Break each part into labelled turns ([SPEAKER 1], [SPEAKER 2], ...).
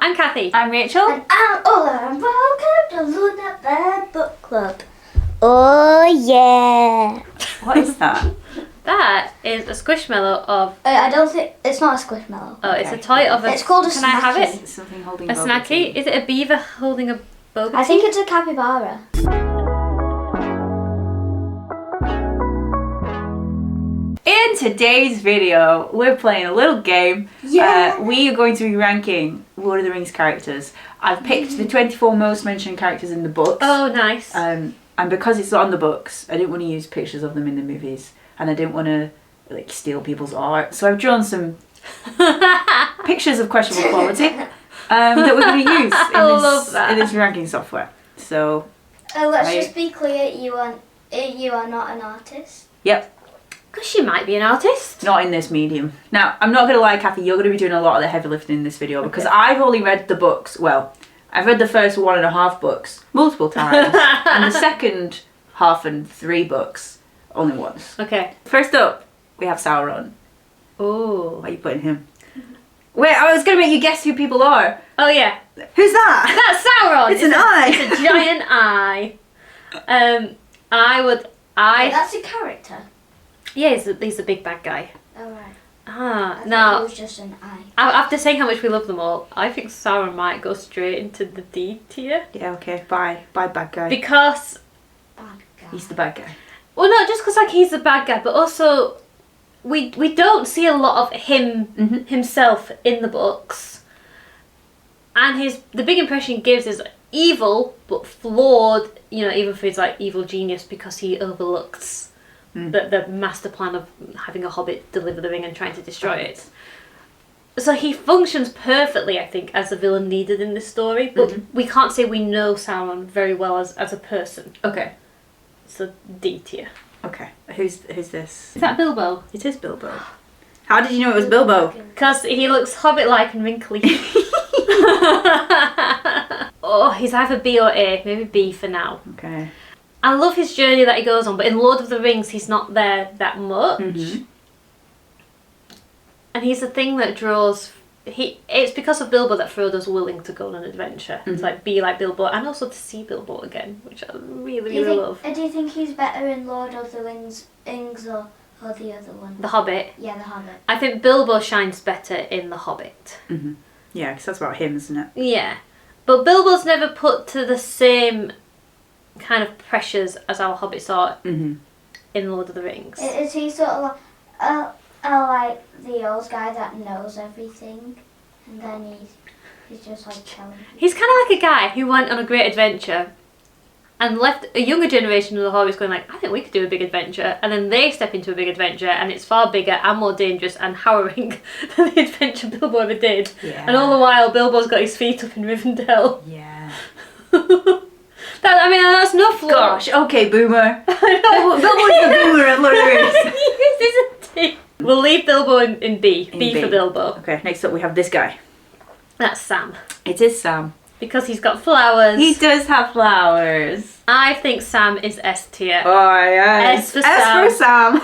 [SPEAKER 1] I'm Cathy.
[SPEAKER 2] I'm Rachel.
[SPEAKER 3] And I'm Ola, and welcome to Luna Bear Book Club. Oh yeah!
[SPEAKER 2] What is that?
[SPEAKER 1] That is a squishmallow of...
[SPEAKER 3] I don't think it's not a squishmallow.
[SPEAKER 1] Oh, it's a toy of a...
[SPEAKER 3] It's called a
[SPEAKER 1] Can I have
[SPEAKER 3] snacky.
[SPEAKER 1] it?
[SPEAKER 2] It's something holding
[SPEAKER 1] A
[SPEAKER 2] boba
[SPEAKER 1] snacky?
[SPEAKER 2] tea.
[SPEAKER 1] Is it a beaver holding a boba
[SPEAKER 3] I think
[SPEAKER 1] tea?
[SPEAKER 3] it's a capybara.
[SPEAKER 2] In today's video, we're playing a little game.
[SPEAKER 3] Yeah.
[SPEAKER 2] We are going to be ranking Lord of the Rings characters. I've picked the 24 most mentioned characters in the books.
[SPEAKER 1] Oh, nice.
[SPEAKER 2] And because it's on the books, I didn't want to use pictures of them in the movies, and I didn't want to like steal people's art. So I've drawn some pictures of questionable quality that we're going to use in this ranking software. So
[SPEAKER 3] Let's just be clear. You are not an artist.
[SPEAKER 2] yep.
[SPEAKER 1] Because she might be an artist.
[SPEAKER 2] Not in this medium. Now, I'm not going to lie, Cathy, you're going to be doing a lot of the heavy lifting in this video because I've only read the books. Well, I've read the first 1.5 books multiple times and the second half and 3 books only once.
[SPEAKER 1] Okay.
[SPEAKER 2] First up, we have Sauron.
[SPEAKER 1] Oh.
[SPEAKER 2] Why are you putting him? Wait, I was going to make you guess who people are.
[SPEAKER 1] Oh, yeah.
[SPEAKER 2] Who's that?
[SPEAKER 1] That's Sauron.
[SPEAKER 2] It's an eye.
[SPEAKER 1] It's a giant eye.
[SPEAKER 3] Wait, that's a character.
[SPEAKER 1] Yeah, he's a big bad guy.
[SPEAKER 3] Oh right.
[SPEAKER 1] Ah,
[SPEAKER 3] I
[SPEAKER 1] now...
[SPEAKER 3] thought it was just an eye.
[SPEAKER 1] After saying how much we love them all, I think Sauron might go straight into the D tier.
[SPEAKER 2] Yeah, okay, bye. Bye, bad guy.
[SPEAKER 1] Because...
[SPEAKER 3] Bad guy.
[SPEAKER 2] He's the bad guy.
[SPEAKER 1] Well, not just because like he's the bad guy, but also we don't see a lot of him himself in the books, and the big impression he gives is evil but flawed. You know, even for his like evil genius because he overlooks the master plan of having a hobbit deliver the ring and trying to destroy it. So he functions perfectly, I think, as the villain needed in this story. But we can't say we know Sauron very well as a person.
[SPEAKER 2] Okay.
[SPEAKER 1] So D tier.
[SPEAKER 2] Okay. Who's this?
[SPEAKER 1] Is that Bilbo?
[SPEAKER 2] It is Bilbo. How did you know it was Bilbo?
[SPEAKER 1] Because he looks hobbit-like and wrinkly. Oh, he's either B or A. Maybe B for now.
[SPEAKER 2] Okay.
[SPEAKER 1] I love his journey that he goes on, but in Lord of the Rings, he's not there that much. And he's the thing that draws... It's because of Bilbo that Frodo's willing to go on an adventure. To like be like Bilbo, and also to see Bilbo again, which I really love.
[SPEAKER 3] Do you think he's better in Lord of the Rings or the other one?
[SPEAKER 1] The Hobbit.
[SPEAKER 3] Yeah, the Hobbit.
[SPEAKER 1] I think Bilbo shines better in The Hobbit.
[SPEAKER 2] Yeah, because that's about him, isn't it?
[SPEAKER 1] Yeah. But Bilbo's never put to the same kind of pressures as our hobbits are in Lord of the Rings.
[SPEAKER 3] Is he sort of like the old guy that knows everything, and then he's just like telling people?
[SPEAKER 1] He's kind of like a guy who went on a great adventure and left a younger generation of the hobbits going like, I think we could do a big adventure, and then they step into a big adventure and it's far bigger and more dangerous and harrowing than the adventure Bilbo ever did. Yeah. And all the while Bilbo's got his feet up in Rivendell.
[SPEAKER 2] Yeah.
[SPEAKER 1] That's no flaw.
[SPEAKER 2] Gosh, okay, boomer. I know. Bilbo's the boomer in Lord of the Rings.
[SPEAKER 1] Yes, isn't he? We'll leave Bilbo in B. B for Bilbo.
[SPEAKER 2] Okay, next up we have this guy.
[SPEAKER 1] That's Sam.
[SPEAKER 2] It is Sam.
[SPEAKER 1] Because he's got flowers.
[SPEAKER 2] He does have flowers.
[SPEAKER 1] I think Sam is S tier.
[SPEAKER 2] Oh, yeah.
[SPEAKER 1] S for Sam.
[SPEAKER 2] S for Sam.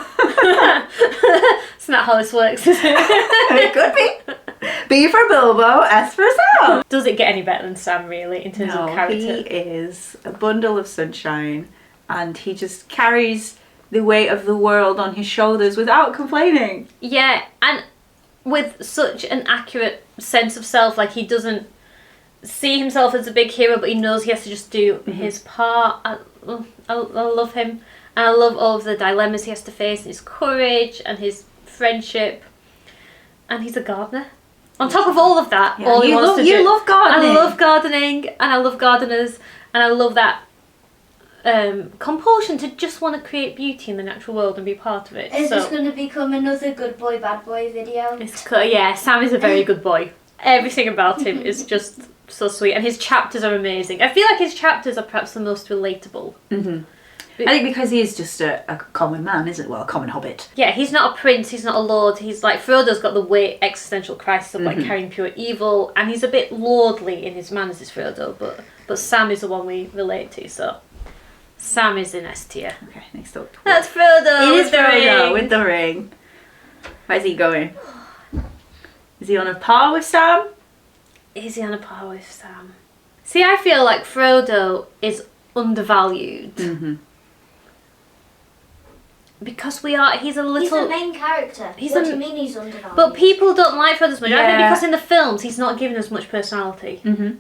[SPEAKER 1] It's not how this works, is it?
[SPEAKER 2] It could be. B for Bilbo, S for Sam.
[SPEAKER 1] Does it get any better than Sam, really, in terms of character?
[SPEAKER 2] He is a bundle of sunshine, and he just carries the weight of the world on his shoulders without complaining.
[SPEAKER 1] Yeah, and with such an accurate sense of self, like he doesn't see himself as a big hero, but he knows he has to just do his part. I love him, and I love all of the dilemmas he has to face, and his courage and his friendship, and he's a gardener. On top of all of that, all he wants to do.
[SPEAKER 2] You love gardening.
[SPEAKER 1] I love gardening, and I love gardeners, and I love that compulsion to just want to create beauty in the natural world and be part of it.
[SPEAKER 3] Is this going to become another good boy, bad boy video?
[SPEAKER 1] Yeah, Sam is a very good boy. Everything about him is just so sweet, and his chapters are amazing. I feel like his chapters are perhaps the most relatable.
[SPEAKER 2] I think because he is just a common man, isn't it? Well, a common hobbit.
[SPEAKER 1] Yeah, he's not a prince, he's not a lord. He's like, Frodo's got the weight existential crisis of like carrying pure evil, and he's a bit lordly in his manners, is Frodo, but Sam is the one we relate to, so Sam is in S tier.
[SPEAKER 2] Okay, next up.
[SPEAKER 1] That's Frodo.
[SPEAKER 2] It is Frodo with the ring. Where's he going? Is he on a par with Sam?
[SPEAKER 1] is he on a par with Sam? See, I feel like Frodo is undervalued.
[SPEAKER 2] Mm-hmm.
[SPEAKER 1] Because he's a little...
[SPEAKER 3] He's the main character. What do you mean he's undervalued?
[SPEAKER 1] But people don't like Frodo as much. I think
[SPEAKER 2] Yeah.
[SPEAKER 1] because in the films he's not given as much personality.
[SPEAKER 2] Mm-hmm.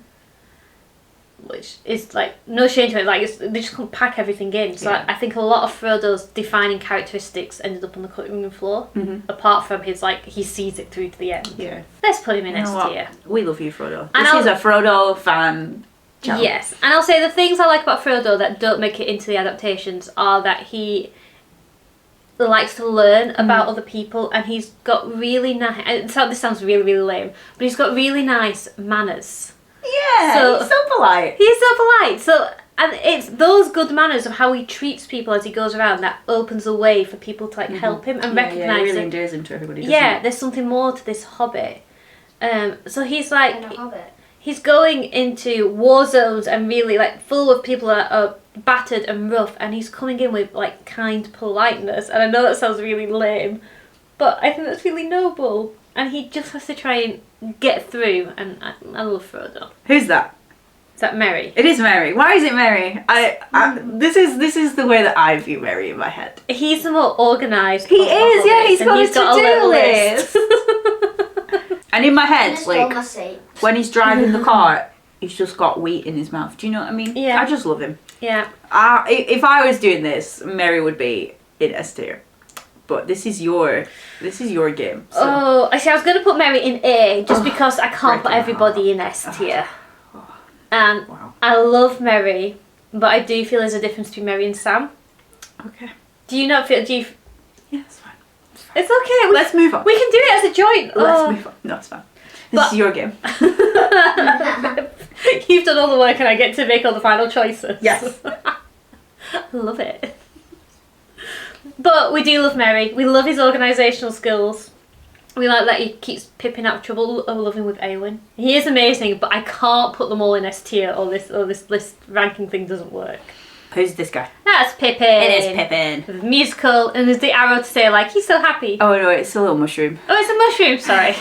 [SPEAKER 1] Which is like, no shame to it, like they just couldn't pack everything in. So
[SPEAKER 2] Yeah.
[SPEAKER 1] I think a lot of Frodo's defining characteristics ended up on the cutting room floor.
[SPEAKER 2] Mm-hmm.
[SPEAKER 1] Apart from his, like, he sees it through to the end.
[SPEAKER 2] Yeah.
[SPEAKER 1] Let's put him in
[SPEAKER 2] You know
[SPEAKER 1] S
[SPEAKER 2] what?
[SPEAKER 1] tier.
[SPEAKER 2] We love you, Frodo.
[SPEAKER 1] And
[SPEAKER 2] This is a Frodo fan channel.
[SPEAKER 1] Yes, and I'll say the things I like about Frodo that don't make it into the adaptations are that he likes to learn about other people, and he's got really nice... This sounds really, really lame, but he's got really nice manners.
[SPEAKER 2] Yeah,
[SPEAKER 1] So-
[SPEAKER 2] he's so polite.
[SPEAKER 1] He's so polite. So, and it's those good manners of how he treats people as he goes around that opens a way for people to like help him and
[SPEAKER 2] Yeah,
[SPEAKER 1] recognise
[SPEAKER 2] he really
[SPEAKER 1] that,
[SPEAKER 2] endears him to everybody, doesn't
[SPEAKER 1] yeah,
[SPEAKER 2] he?
[SPEAKER 1] there's something more to this hobbit. So he's like,
[SPEAKER 3] And a hobbit.
[SPEAKER 1] he's going into war zones and really like full of people that are battered and rough, and he's coming in with like kind politeness. And I know that sounds really lame, but I think that's really noble. And he just has to try and get through. And I love Frodo.
[SPEAKER 2] Who's that?
[SPEAKER 1] Is that Merry?
[SPEAKER 2] It is Mary. Why is it Mary? This is the way that I view Mary in my head.
[SPEAKER 1] He's the more organised.
[SPEAKER 2] He
[SPEAKER 1] of the
[SPEAKER 2] is, yeah.
[SPEAKER 1] hobbits,
[SPEAKER 2] He's
[SPEAKER 1] and
[SPEAKER 2] got a to-do
[SPEAKER 1] little
[SPEAKER 2] list. And in my head,
[SPEAKER 3] Let's go,
[SPEAKER 2] like
[SPEAKER 3] my seat.
[SPEAKER 2] when he's driving the car, he's just got wheat in his mouth. Do you know what I mean?
[SPEAKER 1] Yeah.
[SPEAKER 2] I just love him.
[SPEAKER 1] Yeah.
[SPEAKER 2] If I was doing this, Mary would be in S tier. But this is your game. So.
[SPEAKER 1] Oh, I see. I was going to put Merry in A just because I can't put
[SPEAKER 2] breaking my
[SPEAKER 1] everybody in S tier. And
[SPEAKER 2] Wow.
[SPEAKER 1] I love Merry, but I do feel there's a difference between Merry and Sam.
[SPEAKER 2] Okay.
[SPEAKER 1] Do you not feel? Do you?
[SPEAKER 2] Yeah, it's fine.
[SPEAKER 1] It's okay.
[SPEAKER 2] Let's move on.
[SPEAKER 1] We can do it as a joint.
[SPEAKER 2] Let's move on. No, it's fine. This
[SPEAKER 1] But-
[SPEAKER 2] is your game.
[SPEAKER 1] You've done all the work, and I get to make all the final choices.
[SPEAKER 2] Yes.
[SPEAKER 1] I love it. But we do love Merry. We love his organisational skills. We like that he keeps Pippin out of trouble. I love him with Eowyn. He is amazing, but I can't put them all in S tier, or this list ranking thing doesn't work.
[SPEAKER 2] Who's this guy?
[SPEAKER 1] That's Pippin.
[SPEAKER 2] It is Pippin.
[SPEAKER 1] With musical, and there's the arrow to say like he's so happy.
[SPEAKER 2] Oh no, it's a little mushroom.
[SPEAKER 1] Oh, it's a mushroom. Sorry.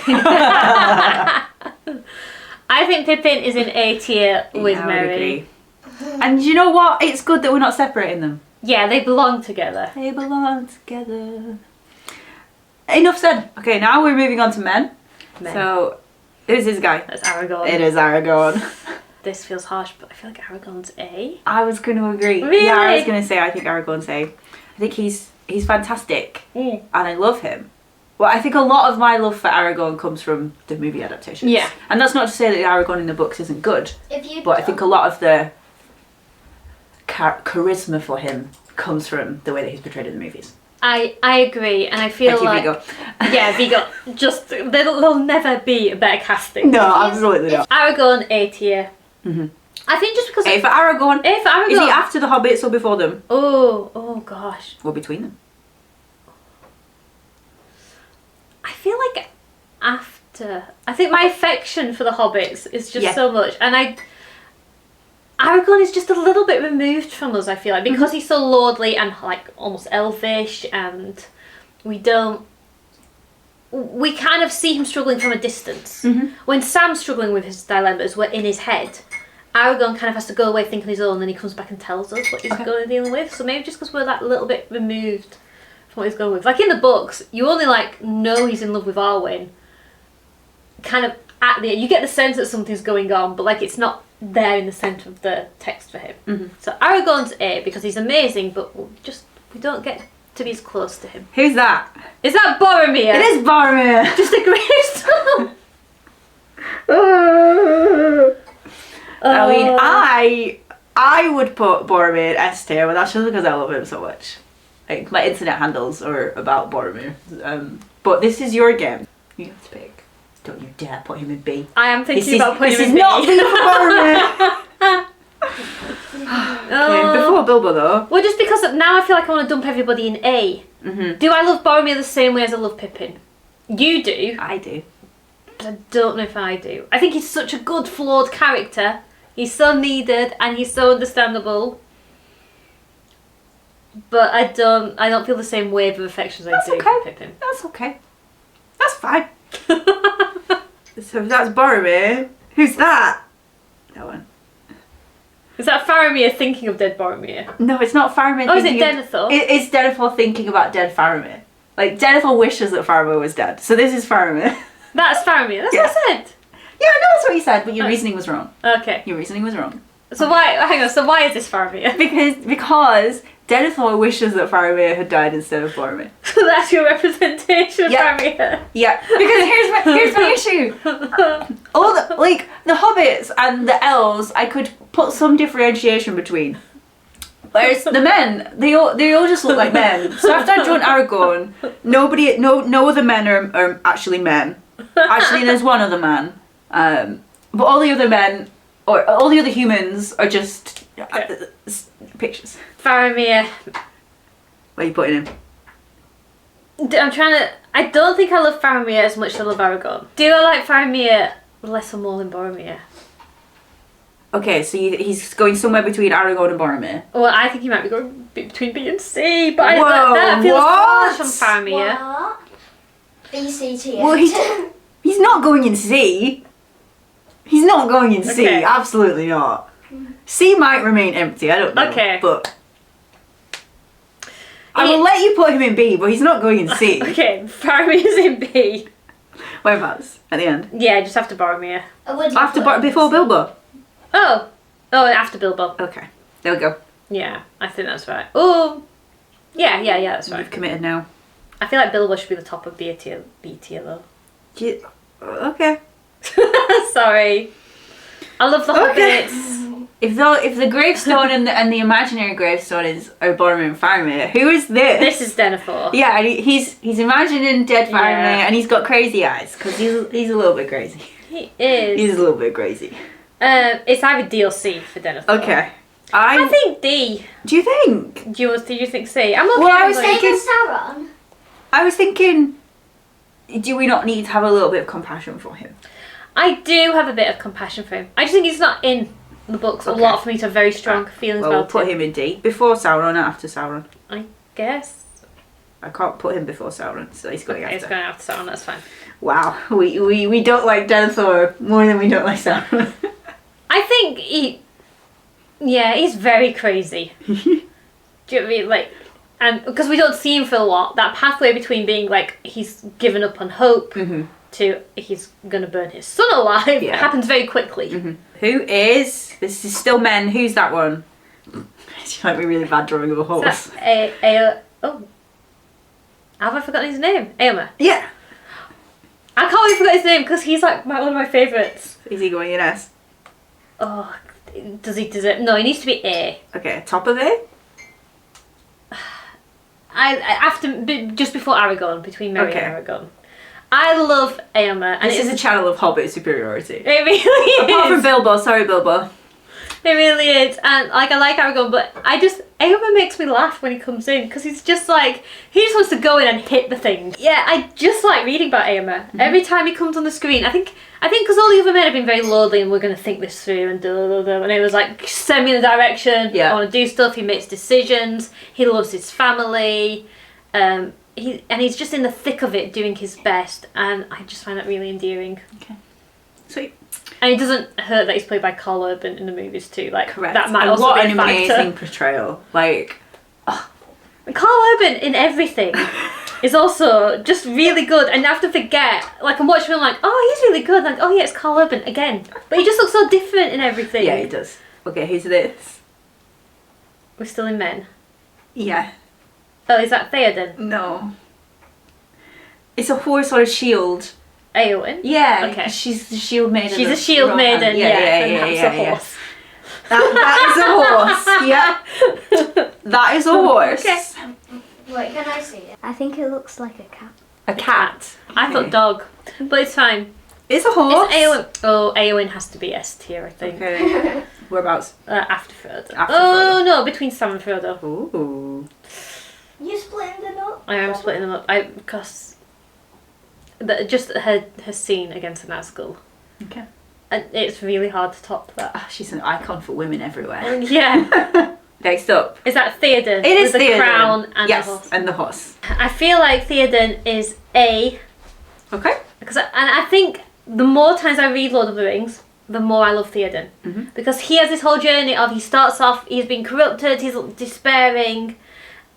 [SPEAKER 1] I think Pippin is in A tier with
[SPEAKER 2] Yeah, I would
[SPEAKER 1] Merry.
[SPEAKER 2] agree. And you know what? It's good that we're not separating them.
[SPEAKER 1] Yeah, they belong together.
[SPEAKER 2] They belong together. Enough said. Okay, now we're moving on to men.
[SPEAKER 1] Men.
[SPEAKER 2] So, who's this guy?
[SPEAKER 1] That's Aragorn.
[SPEAKER 2] It is Aragorn.
[SPEAKER 1] This feels harsh, but I feel like Aragorn's A.
[SPEAKER 2] I was going to agree.
[SPEAKER 1] Really?
[SPEAKER 2] Yeah, I was going to say I think Aragorn's A. I think he's fantastic, and I love him. Well, I think a lot of my love for Aragorn comes from the movie adaptations.
[SPEAKER 1] Yeah.
[SPEAKER 2] And that's not to say that Aragorn in the books isn't good,
[SPEAKER 3] If you
[SPEAKER 2] but I think a lot of the charisma for him comes from the way that he's portrayed in the movies.
[SPEAKER 1] I agree, and I feel
[SPEAKER 2] Thank you,
[SPEAKER 1] like
[SPEAKER 2] Viggo.
[SPEAKER 1] yeah, Viggo. Just there'll never be a better casting.
[SPEAKER 2] No, absolutely not.
[SPEAKER 1] Aragorn A tier.
[SPEAKER 2] Mhm.
[SPEAKER 1] I think just because
[SPEAKER 2] A for Aragorn.
[SPEAKER 1] A for Aragorn.
[SPEAKER 2] Is he after the Hobbits or before them?
[SPEAKER 1] Oh gosh.
[SPEAKER 2] Or between them?
[SPEAKER 1] I feel like after. I think my affection for the Hobbits is just
[SPEAKER 2] Yeah.
[SPEAKER 1] so much, and Aragorn is just a little bit removed from us, I feel like, because he's so lordly and like almost elvish, and we kind of see him struggling from a distance. When Sam's struggling with his dilemmas, we're in his head. Aragorn kind of has to go away, think on his own, and then he comes back and tells us what he's going to deal with. So maybe just because we're that little bit removed from what he's going with. Like in the books, you only like know he's in love with Arwen. Kind of at the end, you get the sense that something's going on, but like it's not there in the centre of the text for him. So Aragorn's A because he's amazing, but we don't get to be as close to him.
[SPEAKER 2] Who's that?
[SPEAKER 1] Is that Boromir?
[SPEAKER 2] It is Boromir.
[SPEAKER 1] Just a gravestone.
[SPEAKER 2] I mean, I would put Boromir in S tier, but that's just because I love him so much. Like, my internet handles are about Boromir. But this is your game. You have to pick. Don't you dare put him in B.
[SPEAKER 1] I am thinking about putting
[SPEAKER 2] this
[SPEAKER 1] him
[SPEAKER 2] is
[SPEAKER 1] in B.
[SPEAKER 2] not B for Boromir. Okay, before Bilbo though.
[SPEAKER 1] Well, just because now I feel like I want to dump everybody in A. Do I love Boromir the same way as I love Pippin? You do,
[SPEAKER 2] I do.
[SPEAKER 1] but I don't know if I do. I think he's such a good, flawed character. He's so needed and he's so understandable. But I don't feel the same wave of affection as I do for Pippin.
[SPEAKER 2] That's okay. That's fine. So if that's Boromir, Who's that? That one.
[SPEAKER 1] Is that Faramir thinking of dead Boromir?
[SPEAKER 2] No, it's not Faramir.
[SPEAKER 1] Oh, is it Denethor?
[SPEAKER 2] It's Denethor thinking about dead Faramir. Like, Denethor wishes that Faramir was dead. So this is Faramir.
[SPEAKER 1] That's Faramir. That's what I said.
[SPEAKER 2] Yeah, I know that's what you said, but your reasoning was wrong.
[SPEAKER 1] Okay.
[SPEAKER 2] Your reasoning was wrong.
[SPEAKER 1] So why? Hang on. So why is this Faramir?
[SPEAKER 2] Because Denethor wishes that Faramir had died instead of Boromir.
[SPEAKER 1] So that's your representation of Faramir.
[SPEAKER 2] Yeah. Because here's my issue. All the hobbits and the elves, I could put some differentiation between. Whereas the men, they all just look like men. So after I joined Aragorn, no other men are actually men. Actually, there's one other man. But all the other men, or all the other humans, are just pictures.
[SPEAKER 1] Faramir.
[SPEAKER 2] Where are you putting him?
[SPEAKER 1] I'm trying to. I don't think I love Faramir as much as I love Aragorn. Do I like Faramir less or more than Boromir?
[SPEAKER 2] Okay, so he's going somewhere between Aragorn and Boromir.
[SPEAKER 1] Well, I think he might be going between B and C, but
[SPEAKER 2] Whoa,
[SPEAKER 1] that feels
[SPEAKER 2] what?
[SPEAKER 1] harsh on Faramir.
[SPEAKER 3] What? BCT.
[SPEAKER 2] Well, he's not going in C. He's not going in C.
[SPEAKER 1] Okay.
[SPEAKER 2] Absolutely not. C might remain empty. I don't know.
[SPEAKER 1] Okay.
[SPEAKER 2] But I will let you put him in B, but he's not going in C.
[SPEAKER 1] Okay, Faramir's in B.
[SPEAKER 2] Whereabouts? At the end.
[SPEAKER 1] Yeah, just after Boromir.
[SPEAKER 2] Before Bilbo.
[SPEAKER 1] Oh, after Bilbo.
[SPEAKER 2] Okay. There we go.
[SPEAKER 1] Yeah, I think that's right. Oh, yeah, that's right.
[SPEAKER 2] You've committed now.
[SPEAKER 1] I feel like Bilbo should be the top of B tier though.
[SPEAKER 2] Okay.
[SPEAKER 1] Sorry. I love the Hobbits.
[SPEAKER 2] If the gravestone and the imaginary gravestone are Boromir and Faramir, who is this?
[SPEAKER 1] This is Denethor.
[SPEAKER 2] Yeah, and he's imagining dead Faramir,
[SPEAKER 1] Yeah.
[SPEAKER 2] and he's got crazy eyes because he's a little bit crazy.
[SPEAKER 1] He is.
[SPEAKER 2] He's a little bit crazy.
[SPEAKER 1] It's either D or C for Denethor.
[SPEAKER 2] Okay.
[SPEAKER 1] I think D.
[SPEAKER 2] Do you think?
[SPEAKER 1] Do you think C? I'm okay.
[SPEAKER 2] Well, I was
[SPEAKER 1] with
[SPEAKER 2] thinking-
[SPEAKER 3] Sauron.
[SPEAKER 2] I was thinking, do we not need to have a little bit of compassion for him?
[SPEAKER 1] I do have a bit of compassion for him. I just think he's not in the books a lot for me to have very strong feelings
[SPEAKER 2] Well, we'll
[SPEAKER 1] about
[SPEAKER 2] put him in D. Before Sauron or after Sauron?
[SPEAKER 1] I guess.
[SPEAKER 2] I can't put him before Sauron, so he's going
[SPEAKER 1] Okay, it's
[SPEAKER 2] after.
[SPEAKER 1] going after Sauron, that's fine.
[SPEAKER 2] Wow, we don't like Denethor more than we don't like Sauron.
[SPEAKER 1] I think he's very crazy. Do you know what I mean? Like, and because we don't see him for a lot, that pathway between being like he's given up on hope to he's gonna burn his son alive happens very quickly.
[SPEAKER 2] Who is? This is still men. Who's that one? She might be really bad drawing of a horse.
[SPEAKER 1] Have I forgotten his name? Éomer.
[SPEAKER 2] Yeah.
[SPEAKER 1] I can't believe I forgot his name because he's like one of my favourites.
[SPEAKER 2] Is he going in S?
[SPEAKER 1] Oh, does he deserve? No, he needs to be A.
[SPEAKER 2] Okay, top of A?
[SPEAKER 1] Just before Aragorn, between Merry and Aragorn. I love Éomer. And
[SPEAKER 2] this is a channel of Hobbit superiority.
[SPEAKER 1] It really is.
[SPEAKER 2] Apart from Bilbo, sorry Bilbo.
[SPEAKER 1] It really is, and like I like Aragorn, but Éomer makes me laugh when he comes in because he's just like he just wants to go in and hit the thing. Yeah, I just like reading about Éomer. Every time he comes on the screen, I think because all the other men have been very lordly and we're going to think this through and and it was like send me in a direction. I want to do stuff. He makes decisions. He loves his family. He's just in the thick of it, doing his best, and I just find that really endearing.
[SPEAKER 2] Okay, sweet.
[SPEAKER 1] And it doesn't hurt that he's played by Carl Urban in the movies too. Like,
[SPEAKER 2] correct.
[SPEAKER 1] That might
[SPEAKER 2] and
[SPEAKER 1] also
[SPEAKER 2] what
[SPEAKER 1] be a
[SPEAKER 2] an
[SPEAKER 1] factor.
[SPEAKER 2] amazing portrayal. Like,
[SPEAKER 1] Carl Urban in everything is also just really good. And I have to forget, like I'm watching him like, oh, he's really good. Like, oh yeah, it's Carl Urban again. But he just looks so different in everything.
[SPEAKER 2] Yeah, he does. Okay, who's this?
[SPEAKER 1] We're still in men.
[SPEAKER 2] Yeah.
[SPEAKER 1] Oh, is that Theoden?
[SPEAKER 2] No. It's a horse on a shield.
[SPEAKER 1] Éowyn?
[SPEAKER 2] Yeah.
[SPEAKER 1] Okay.
[SPEAKER 2] She's the shield maiden.
[SPEAKER 1] She's a shield maiden, that's a horse.
[SPEAKER 2] That is a horse. Yeah. That is a horse.
[SPEAKER 1] Okay.
[SPEAKER 3] Wait, can I see it? I think it looks like a cat.
[SPEAKER 2] A cat.
[SPEAKER 1] I thought dog, but it's fine.
[SPEAKER 2] It's a horse.
[SPEAKER 1] It's Éowyn. Oh, Éowyn has to be S tier, I think.
[SPEAKER 2] Okay. Whereabouts?
[SPEAKER 1] After Frodo.
[SPEAKER 2] After
[SPEAKER 1] Frodo. No, between Sam and Frodo.
[SPEAKER 2] Ooh.
[SPEAKER 3] You splitting them up?
[SPEAKER 1] I am splitting them up. Because just her scene against the Nazgul.
[SPEAKER 2] Okay.
[SPEAKER 1] And it's really hard to top that.
[SPEAKER 2] She's an icon for women everywhere.
[SPEAKER 1] Yeah.
[SPEAKER 2] Next up.
[SPEAKER 1] Is that Theoden?
[SPEAKER 2] It is
[SPEAKER 1] with
[SPEAKER 2] Theoden.
[SPEAKER 1] the crown and
[SPEAKER 2] yes,
[SPEAKER 1] the horse.
[SPEAKER 2] and the horse.
[SPEAKER 1] I feel like Theoden is A.
[SPEAKER 2] Okay.
[SPEAKER 1] And I think the more times I read Lord of the Rings, the more I love Theoden. Because he has this whole journey of, he starts off, he's been corrupted, he's despairing,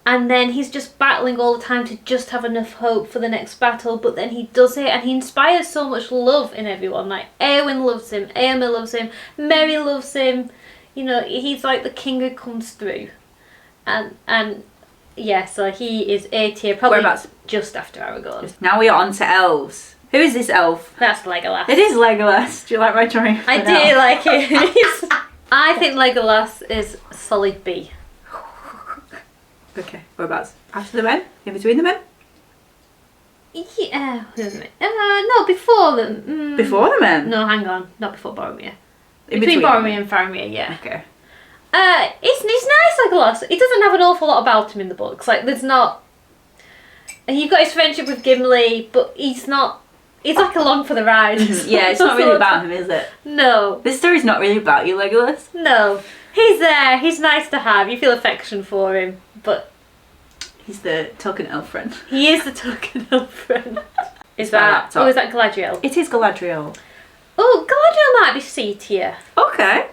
[SPEAKER 1] and then he's just battling all the time to just have enough hope for the next battle, but then he does it, and he inspires so much love in everyone. Like, Éowyn loves him, Éomer loves him, Merry loves him, you know, he's like the king who comes through. And yeah, so he is A tier, probably
[SPEAKER 2] Whereabouts?
[SPEAKER 1] just after Aragorn.
[SPEAKER 2] Now we are on to elves. Who is this elf?
[SPEAKER 1] That's Legolas.
[SPEAKER 2] It is Legolas. Do you like my drawing?
[SPEAKER 1] I do like it. I think Legolas is solid B.
[SPEAKER 2] Okay, whereabouts? After the men? In between the men?
[SPEAKER 1] Yeah, no, before them.
[SPEAKER 2] Before the men?
[SPEAKER 1] No, hang on, not before Boromir.
[SPEAKER 2] In
[SPEAKER 1] Between
[SPEAKER 2] between
[SPEAKER 1] Boromir and Faramir, yeah.
[SPEAKER 2] Okay.
[SPEAKER 1] It's nice, Legolas. He doesn't have an awful lot about him in the books. Like, there's not. And you've got his friendship with Gimli, but he's not. He's like along for the ride.
[SPEAKER 2] Yeah, it's not really about him, is it?
[SPEAKER 1] No.
[SPEAKER 2] This story's not really about you, Legolas.
[SPEAKER 1] No. He's there. He's nice to have. You feel affection for him, but
[SPEAKER 2] He's the Tolkien elf friend.
[SPEAKER 1] he is the token elf friend. Is
[SPEAKER 2] my
[SPEAKER 1] that?
[SPEAKER 2] laptop.
[SPEAKER 1] Oh, is that Galadriel?
[SPEAKER 2] It is Galadriel.
[SPEAKER 1] Oh, Galadriel might be C tier.
[SPEAKER 2] Okay.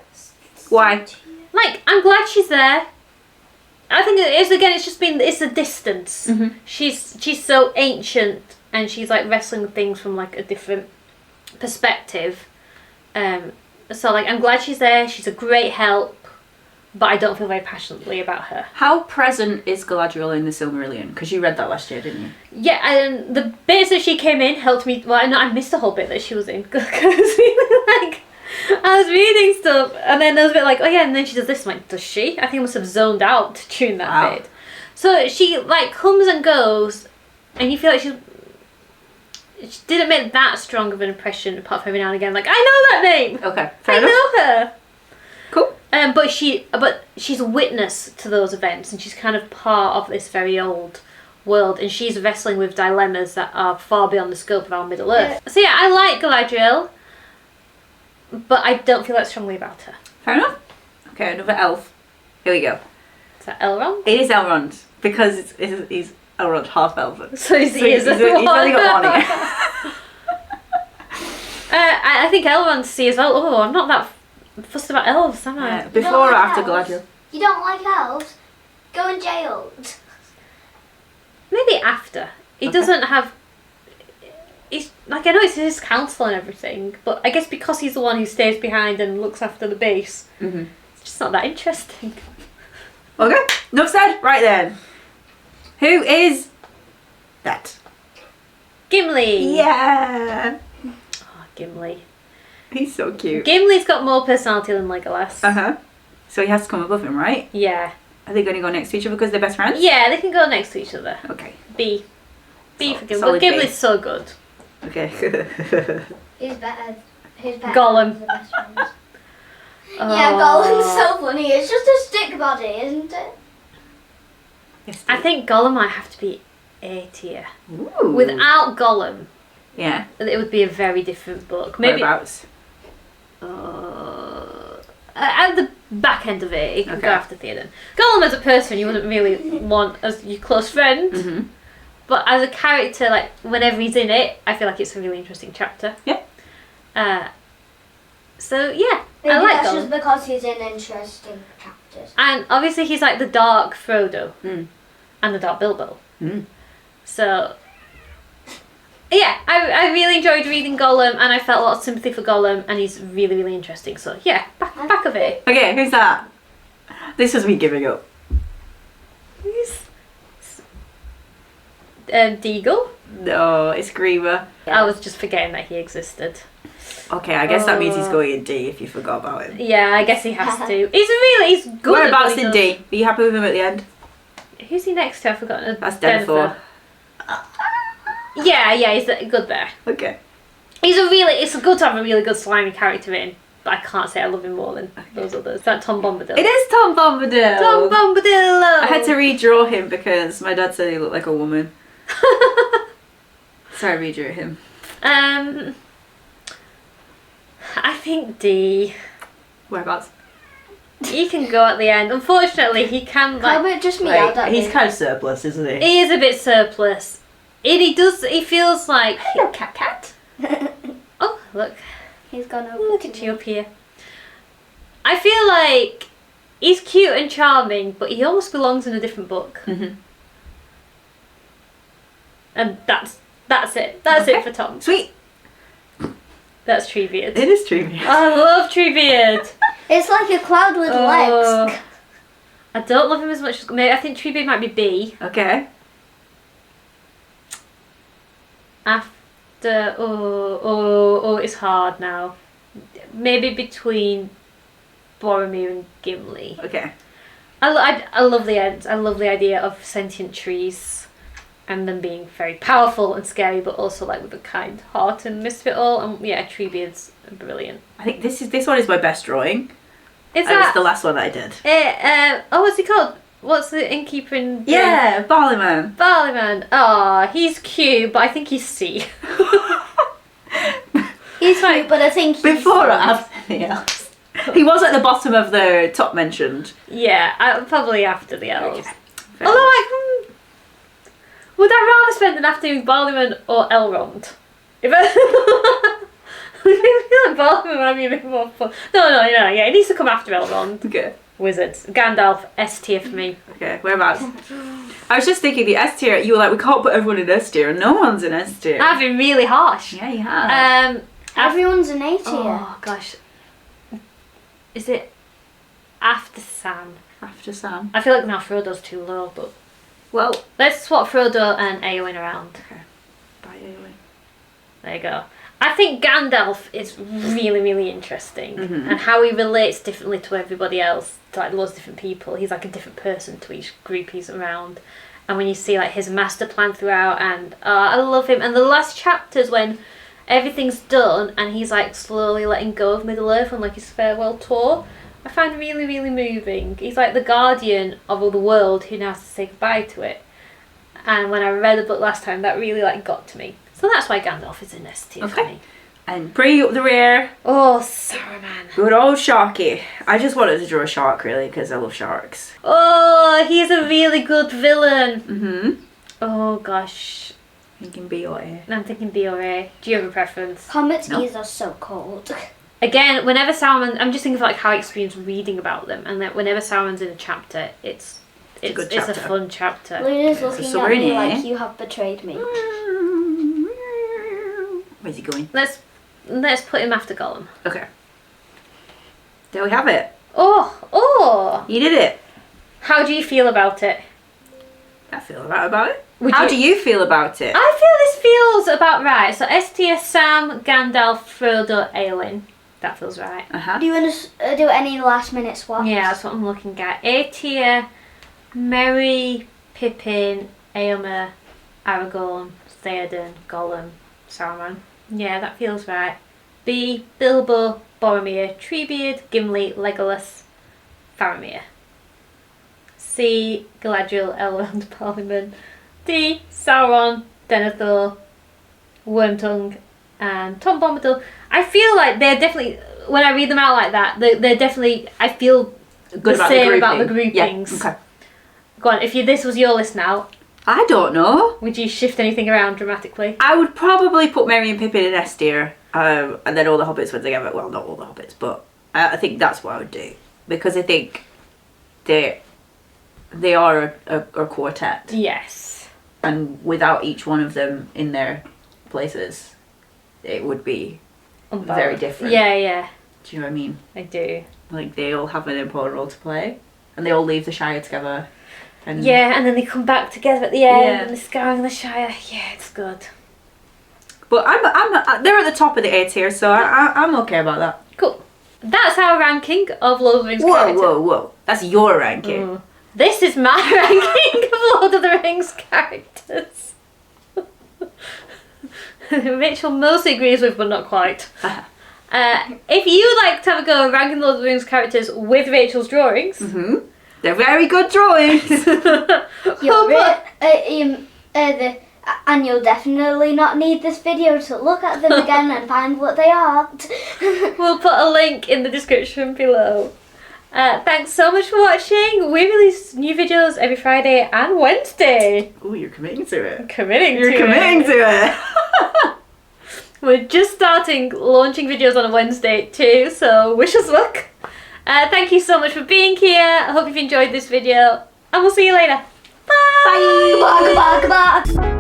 [SPEAKER 2] Why?
[SPEAKER 1] Like, I'm glad she's there. I think it is, again, it's the distance. She's so ancient, and she's like wrestling with things from like a different perspective. So like, I'm glad she's there. She's a great help, but I don't feel very passionately about her.
[SPEAKER 2] How present is Galadriel in the Silmarillion? Because you read that last year, didn't you?
[SPEAKER 1] Yeah, and the bits that she came in helped me. Well, I missed the whole bit that she was in because I was really like, I was reading stuff, and then there was a bit like, oh yeah, and then she does this. I'm like, does she? I think I must have zoned out during that bit. So she like comes and goes, and you feel like she didn't make that strong of an impression, apart from every now and again, like, I know that name.
[SPEAKER 2] Okay,
[SPEAKER 1] I know her.
[SPEAKER 2] Cool.
[SPEAKER 1] But she's a witness to those events, and she's kind of part of this very old world, and she's wrestling with dilemmas that are far beyond the scope of our Middle Earth. So yeah, I like Galadriel, but I don't feel that strongly about her.
[SPEAKER 2] Fair enough. Okay, another elf. Here we go.
[SPEAKER 1] Is that Elrond?
[SPEAKER 2] It is Elrond, because he's Elrond, half elf.
[SPEAKER 1] So he's
[SPEAKER 2] He's only got one ear.
[SPEAKER 1] I think Elrond's C as well. Oh, I'm not that fussed about elves, am I?
[SPEAKER 2] Yeah, before or after Galadriel?
[SPEAKER 3] You don't like elves? Go in jail.
[SPEAKER 1] Maybe after. He doesn't have. He's like, I know it's his council and everything, but I guess because he's the one who stays behind and looks after the base, it's just not that interesting.
[SPEAKER 2] Okay, enough said. Right then. Who is that?
[SPEAKER 1] Gimli.
[SPEAKER 2] Yeah.
[SPEAKER 1] Oh, Gimli.
[SPEAKER 2] He's so cute.
[SPEAKER 1] Gimli's got more personality than Legolas.
[SPEAKER 2] So he has to come above him, right?
[SPEAKER 1] Yeah.
[SPEAKER 2] Are they going to go next to each other because they're best friends?
[SPEAKER 1] Yeah, they can go next to each other.
[SPEAKER 2] Okay.
[SPEAKER 1] B. B for Gimli.
[SPEAKER 2] Solid B.
[SPEAKER 1] Gimli's so good.
[SPEAKER 2] Okay.
[SPEAKER 3] Who's better? Who's better?
[SPEAKER 1] Gollum.
[SPEAKER 3] than the best friends?
[SPEAKER 1] Oh.
[SPEAKER 3] Yeah, Gollum's so funny. It's just a stick body, isn't it?
[SPEAKER 2] Yes,
[SPEAKER 1] I think Gollum might have to be A tier.
[SPEAKER 2] Ooh.
[SPEAKER 1] Without Gollum,
[SPEAKER 2] Yeah.
[SPEAKER 1] it would be a very different book. Maybe
[SPEAKER 2] Whereabouts?
[SPEAKER 1] at the back end of it, it can go
[SPEAKER 2] Okay.
[SPEAKER 1] after Theoden. Gollum as a person, you wouldn't really want as your close friend, but as a character, like whenever he's in it, I feel like it's a really interesting chapter.
[SPEAKER 2] Yeah.
[SPEAKER 1] So yeah,
[SPEAKER 3] Maybe
[SPEAKER 1] I like
[SPEAKER 3] that's
[SPEAKER 1] Gollum.
[SPEAKER 3] just because he's in interesting chapters.
[SPEAKER 1] And obviously he's like the dark Frodo and the dark Bilbo. So yeah, I really enjoyed reading Gollum, and I felt a lot of sympathy for Gollum, and he's really, really interesting. So yeah, back of it.
[SPEAKER 2] Okay, who's that? This was me giving up.
[SPEAKER 1] Deagle.
[SPEAKER 2] No, it's Griever.
[SPEAKER 1] I was just forgetting that he existed.
[SPEAKER 2] Okay, I guess that means he's going in D if you forgot about him.
[SPEAKER 1] Yeah, I guess he has to. He's good.
[SPEAKER 2] Whereabouts
[SPEAKER 1] at
[SPEAKER 2] in
[SPEAKER 1] what he
[SPEAKER 2] D? Are you happy with him at the end?
[SPEAKER 1] does. Who's he next to? I've forgotten.
[SPEAKER 2] That's Denethor.
[SPEAKER 1] Yeah, he's good there.
[SPEAKER 2] Okay.
[SPEAKER 1] It's good to have a really good slimy character in, but I can't say I love him more than those others. Is that Tom Bombadil?
[SPEAKER 2] It is Tom Bombadil.
[SPEAKER 1] Tom Bombadil.
[SPEAKER 2] I had to redraw him because my dad said he looked like a woman. So I redrew him.
[SPEAKER 1] I think D.
[SPEAKER 2] Whereabouts?
[SPEAKER 1] He can go at the end. Unfortunately, he can
[SPEAKER 3] How
[SPEAKER 1] like.
[SPEAKER 3] about just me out that
[SPEAKER 2] he's
[SPEAKER 3] bit?
[SPEAKER 2] kind of surplus, isn't he?
[SPEAKER 1] He is a bit surplus. He feels like.
[SPEAKER 2] Hello, cat.
[SPEAKER 1] Oh, look.
[SPEAKER 3] He's gone over
[SPEAKER 1] Look
[SPEAKER 3] to
[SPEAKER 1] at
[SPEAKER 3] me.
[SPEAKER 1] you up here. I feel like he's cute and charming, but he almost belongs in a different book.
[SPEAKER 2] Mm-hmm.
[SPEAKER 1] And that's it. That's
[SPEAKER 2] Okay.
[SPEAKER 1] it for Tom.
[SPEAKER 2] Sweet.
[SPEAKER 1] That's Treebeard.
[SPEAKER 2] It is true.
[SPEAKER 1] I love Treebeard.
[SPEAKER 3] It's like a cloud with legs.
[SPEAKER 1] I don't love him as much as maybe I think Treebeard might be B.
[SPEAKER 2] Okay.
[SPEAKER 1] After it's hard now. Maybe between Boromir and Gimli.
[SPEAKER 2] Okay.
[SPEAKER 1] I love the end. I love the idea of sentient trees and them being very powerful and scary, but also like with a kind heart and midst of it all. And yeah, Treebeard's brilliant.
[SPEAKER 2] I think this one is my best drawing.
[SPEAKER 1] Is
[SPEAKER 2] And it's
[SPEAKER 1] that
[SPEAKER 2] the last one I did.
[SPEAKER 1] what's he called? What's the innkeeper in
[SPEAKER 2] Yeah, Barleyman.
[SPEAKER 1] Barleyman. Oh, he's cute, but I think he's C.
[SPEAKER 3] He's cute, but I think he's
[SPEAKER 2] Before or after the elves? He was at the bottom of the top mentioned.
[SPEAKER 1] Yeah, probably after the elves.
[SPEAKER 2] Okay.
[SPEAKER 1] Although would I rather spend an afternoon with Barleyman or Elrond? If I feel like Barleyman would be a bit more fun. No, yeah, it needs to come after Elrond.
[SPEAKER 2] Okay.
[SPEAKER 1] Wizards. Gandalf, S tier for me.
[SPEAKER 2] Okay, whereabouts? I was just thinking the S tier, you were like, we can't put everyone in S tier, and no one's in S tier.
[SPEAKER 1] I've been really harsh.
[SPEAKER 2] Yeah, you have.
[SPEAKER 3] Everyone's an A tier.
[SPEAKER 1] Oh gosh. Is it after Sam?
[SPEAKER 2] After Sam.
[SPEAKER 1] I feel like now Frodo's too low, but
[SPEAKER 2] Well,
[SPEAKER 1] let's swap Frodo and Eowyn around.
[SPEAKER 2] okay. Bye, Eowyn.
[SPEAKER 1] There you go. I think Gandalf is really, really interesting,
[SPEAKER 2] Mhm.
[SPEAKER 1] and how he relates differently to everybody else, to like loads of different people. He's like a different person to each group he's around, and when you see like his master plan throughout, and I love him. And the last chapters when everything's done and he's like slowly letting go of Middle Earth on like his farewell tour, I find really, really moving. He's like the guardian of all the world who now has to say goodbye to it. And when I read the book last time, that really like got to me. So that's why Gandalf is in S tier for
[SPEAKER 2] Okay.
[SPEAKER 1] me.
[SPEAKER 2] And Bree up the rear.
[SPEAKER 1] Oh, Saruman.
[SPEAKER 2] Good old Sharky. I just wanted to draw a shark, really, because I love sharks.
[SPEAKER 1] Oh, he's a really good villain.
[SPEAKER 2] Mm-hmm.
[SPEAKER 1] Oh gosh,
[SPEAKER 2] Thinking B or A.
[SPEAKER 1] I'm thinking B or A. Do you have a preference?
[SPEAKER 3] Comet's
[SPEAKER 2] No.
[SPEAKER 3] ears are so cold.
[SPEAKER 1] Again, whenever Saruman, I'm just thinking of like how I experience reading about them, and that whenever Saruman's in a chapter, it's
[SPEAKER 2] a good
[SPEAKER 1] it's a
[SPEAKER 2] chapter.
[SPEAKER 1] fun chapter.
[SPEAKER 3] Luna's
[SPEAKER 2] so
[SPEAKER 3] looking
[SPEAKER 2] we're
[SPEAKER 3] at
[SPEAKER 2] in
[SPEAKER 3] me
[SPEAKER 2] A.
[SPEAKER 3] like you have betrayed me.
[SPEAKER 2] Where's he going?
[SPEAKER 1] Let's put him after Gollum.
[SPEAKER 2] Okay. There we have it.
[SPEAKER 1] Oh,
[SPEAKER 2] You did it.
[SPEAKER 1] how do you feel about it?
[SPEAKER 2] I feel about it.
[SPEAKER 1] Would
[SPEAKER 2] How
[SPEAKER 1] you-
[SPEAKER 2] do you feel about it?
[SPEAKER 1] I feel this feels about right. So S tier, Sam, Gandalf, Frodo, Eowyn. That feels right.
[SPEAKER 2] Uh-huh.
[SPEAKER 3] Do you want to do any last minute swaps?
[SPEAKER 1] Yeah, that's what I'm looking at. A tier, Merry, Pippin, Éomer, Aragorn, Theoden, Gollum, Saruman. Yeah, that feels right. B, Bilbo, Boromir, Treebeard, Gimli, Legolas, Faramir. C, Galadriel, Elrond, Parliament. D, Sauron, Denethor, Wormtongue, and Tom Bombadil. I feel like they're definitely, when I read them out like that, they're definitely, I feel
[SPEAKER 2] Good
[SPEAKER 1] the same about the groupings.
[SPEAKER 2] Yeah. Okay.
[SPEAKER 1] Go on, if this was your list now,
[SPEAKER 2] I don't know.
[SPEAKER 1] would you shift anything around dramatically?
[SPEAKER 2] I would probably put Merry and Pippin in S tier, and then all the hobbits went together. Well, not all the hobbits, but I think that's what I would do, because I think they are a quartet,
[SPEAKER 1] Yes.
[SPEAKER 2] and without each one of them in their places, it would be very different.
[SPEAKER 1] Yeah,
[SPEAKER 2] Do you know what I mean?
[SPEAKER 1] I do.
[SPEAKER 2] Like, they all have an important role to play, and they all leave the Shire together. And
[SPEAKER 1] Yeah, and then they come back together at the end,
[SPEAKER 2] Yeah.
[SPEAKER 1] and they're scouring the Shire. Yeah, it's good.
[SPEAKER 2] But they're at the top of the A tier, so I'm okay about that.
[SPEAKER 1] Cool. That's our ranking of Lord of the Rings
[SPEAKER 2] Whoa,
[SPEAKER 1] characters.
[SPEAKER 2] whoa! That's your ranking.
[SPEAKER 1] Mm. This is my ranking of Lord of the Rings characters. Rachel mostly agrees with, but not quite. If you'd like to have a go at ranking Lord of the Rings characters with Rachel's drawings,
[SPEAKER 2] They're very good drawings.
[SPEAKER 3] And you'll definitely not need this video to look at them again and find what they are.
[SPEAKER 1] we'll put a link in the description below. Thanks so much for watching. We release new videos every Friday and Wednesday.
[SPEAKER 2] Oh, you're committing to it.
[SPEAKER 1] Committing
[SPEAKER 2] You're
[SPEAKER 1] to
[SPEAKER 2] committing
[SPEAKER 1] it.
[SPEAKER 2] to it.
[SPEAKER 1] We're just starting launching videos on a Wednesday too, so wish us luck. Thank you so much for being here. I hope you've enjoyed this video, and we'll see you later. Bye!
[SPEAKER 3] Goodbye, goodbye, goodbye.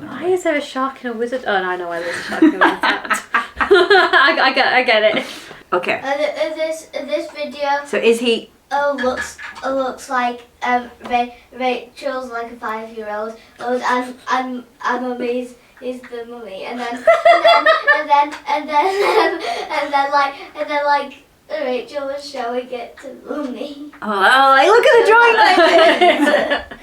[SPEAKER 1] Why is there a shark in a wizard? Oh, no, I know why there's a shark in a wizard. I get it.
[SPEAKER 2] Okay.
[SPEAKER 3] This video.
[SPEAKER 2] So is he?
[SPEAKER 3] Looks like Rachel's like a 5-year-old, and Mummy's is the mummy, and then like Rachel was showing it to Mummy.
[SPEAKER 2] Oh, look at the drawing like this.